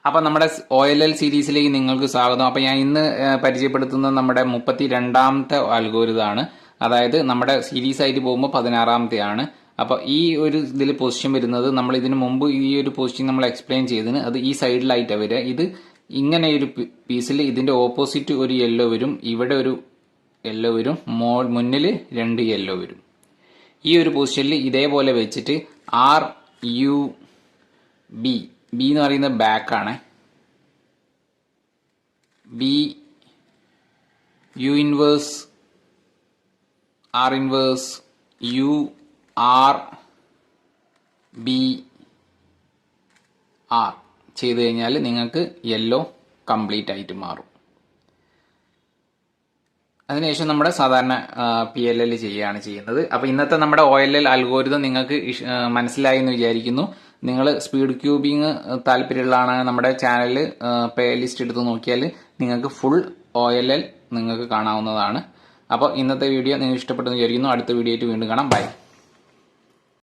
അപ്പൊ നമ്മുടെ OLL സീരീസിലേക്ക് നിങ്ങൾക്ക് സ്വാഗതം. അപ്പൊ ഞാൻ ഇന്ന് പരിചയപ്പെടുത്തുന്നത് നമ്മുടെ 32ാമത്തെ അൽഗോരിതമാണ്. അതായത് നമ്മുടെ സീരീസ് ആയിട്ട് പോകുമ്പോൾ 16ാമത്തെ ആണ്. അപ്പൊ ഈ ഒരു ഇതിൽ പൊസിഷൻ വരുന്നത് നമ്മൾ ഇതിനു മുമ്പ് ഈ ഒരു പൊസിഷൻ നമ്മൾ എക്സ്പ്ലെയിൻ ചെയ്തതിന് അത് ഈ സൈഡിലായിട്ടാണ് വരിക. ഇത് ഇങ്ങനെ ഒരു പീസിൽ ഇതിന്റെ ഓപ്പോസിറ്റ് ഒരു യെല്ലോ വരും, ഇവിടെ ഒരു യെല്ലോ വരും, മുന്നിൽ 2 യെല്ലോ വരും. ഈ ഒരു പൊസിഷനിൽ ഇതേപോലെ വെച്ചിട്ട് RUB എന്ന് പറയുന്നത് ബാക്ക് ആണ്. B U inverse R inverse UR BR ചെയ്ത് കഴിഞ്ഞാൽ നിങ്ങൾക്ക് യെല്ലോ കംപ്ലീറ്റ് ആയിട്ട് മാറും. അതിനുശേഷം നമ്മുടെ സാധാരണ PLL ചെയ്യുകയാണ് ചെയ്യുന്നത്. അപ്പോൾ ഇന്നത്തെ നമ്മുടെ OLL അൽഗോരിതം നിങ്ങൾക്ക് മനസ്സിലായി എന്ന് വിചാരിക്കുന്നു. നിങ്ങൾ സ്പീഡ് ക്യൂബിങ് താല്പര്യമുള്ളതാണ് നമ്മുടെ ചാനലിൽ പ്ലേലിസ്റ്റ് എടുത്ത് നോക്കിയാൽ നിങ്ങൾക്ക് ഫുൾ OLL നിങ്ങൾക്ക് കാണാവുന്നതാണ്. അപ്പോൾ ഇന്നത്തെ വീഡിയോ നിങ്ങൾക്ക് ഇഷ്ടപ്പെട്ടെന്ന് വിചാരിക്കുന്നു. അടുത്ത വീഡിയോ ആയിട്ട് വീണ്ടും കാണാം. ബൈ.